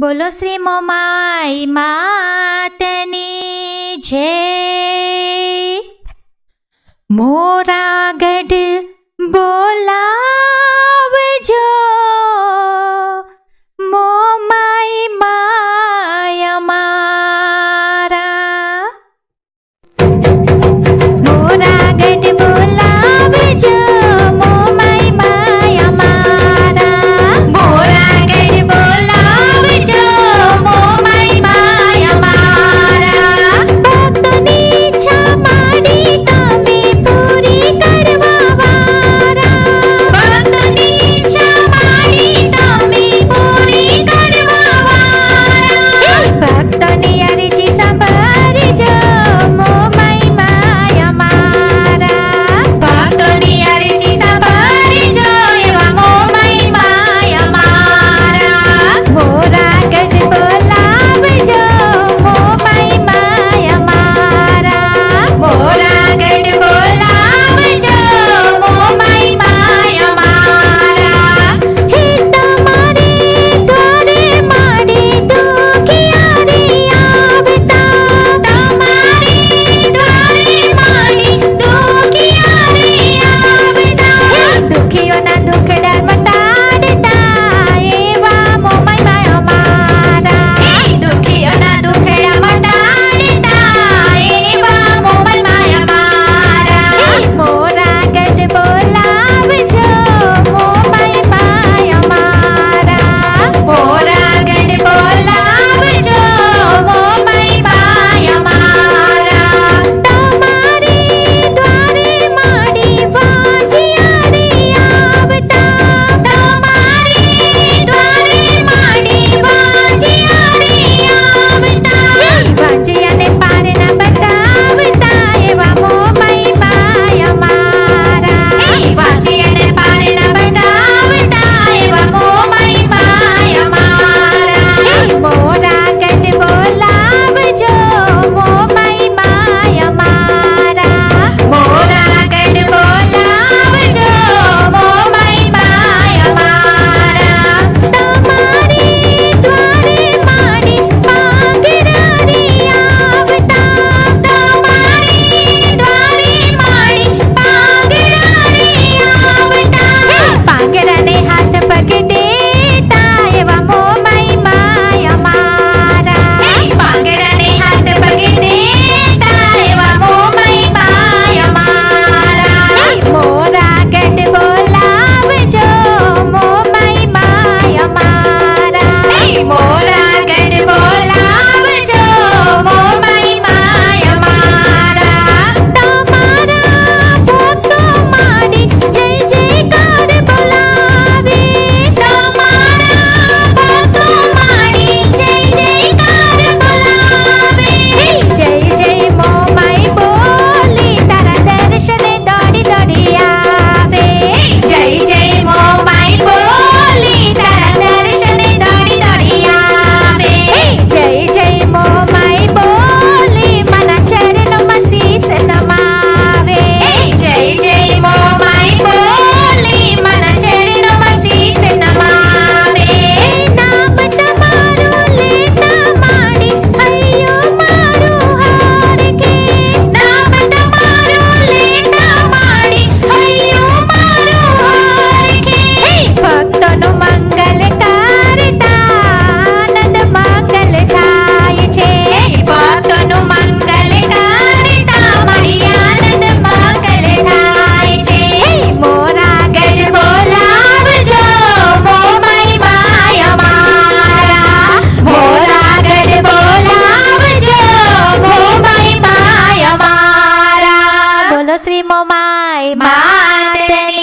બોલો શ્રી મોમાઈ માતની જય. મોરાગઢ બોલાવજો, મોમાઈ માય મારા. મોરાગઢ બોલાવજો, મોમાઈ માય મારા. મોરાગઢ બોલાવજો, મોમાઈ માય મારા. ભક્તની ઈચ્છા માડી તમે પૂરી કરવા વાળા. ભક્તની ઈચ્છા માડી તમે પૂરી કરવા વાળા. ભક્તની અરજી સાંભળજો, મોમાઈ માય મારા. ભક્તની અરજી સાંભળજો, એવા મોમાઈ માય મારા. મોરાગઢ બોલાવજો, મોમાઈ માય મારા. મોરાગઢ બોલાવજો, મોમાઈ માય મારા. હે તમારે દ્વારે માડે દુખિયારે આવતા. તમારે દ્વારે માડે દુખિયારે આવતા. દુખીઓના દુખડા મટાડતા એવા મોમાઈ માય મારા. દુખીઓના દુખડા મટાડતા એવા મોમાઈ માય મારા. મોરાગઢ બોલાવજો, મોમાઈ માય મારા. મોરાગઢ બોલાવજો, મોમાઈ માય મારા. તમારે દ્વારે માડી વાજિયારે આવતા. તમારે દ્વારે માડી વાજિયારે આવતા. વાજિયાને પાર ના બતાવતા એવા મોમાઈ માય મારા. વાજિયાને પાર ના બતાવતા એવા મોમાઈ માય મારા. મોરાગઢ બોલાવજો, મોમાઈ માય મારા. મોરાગઢ બોલાવજો, મોમાઈ માય મારા. તમારે દ્વારે માડી પાંગરારે આવતા. તમારે દ્વારે માડી પાંગરારે આવતા. પાંગરાને હાથ પગ દેતા એવા મોમાઈ માય મારા. પાંગરાને હાથ પગ દેતા એવા મોમાઈ માય મારા. મોરાગઢ બોલાવજો, મોમાઈ માય મારા. મોરાગઢ બોલાવજો, મોમાઈ માય મારા. તમારા ભક્તો માડી જય જયકાર બોલાવે. તમારા ભક્તો માડી જય જયકાર બોલાવે. જય જય મોમાઈ બોલી તારા દર્શને દોડી દોડી આવે. જય જય મોમાઈ બોલી તારા દર્શને દોડી દોડી આવે. જય જય મોમાઈ બોલી મના ચરણોમાં શીશ નમાવે. જય જય મોમાઈ બોલી મના ચરણોમાં શીશ નમાવે. નામ તમારું લેતા માડી હૈયો મારું હારકે. નામ તમારું લેતા માડી હૈયો મારું હારકે. ભક્તોનું મંગલ કરતા આનંદ મંગલ થાય છે. ભક્તોનું મંગલ કરતા મારી આનંદ મંગલ થાય છે. મોરાગઢ બોલાવજો, મોમાઈ માય મારા. મોરાગઢ બોલાવજો, મોમાઈ માય મારા. બોલો શ્રી મોમાઈ માતની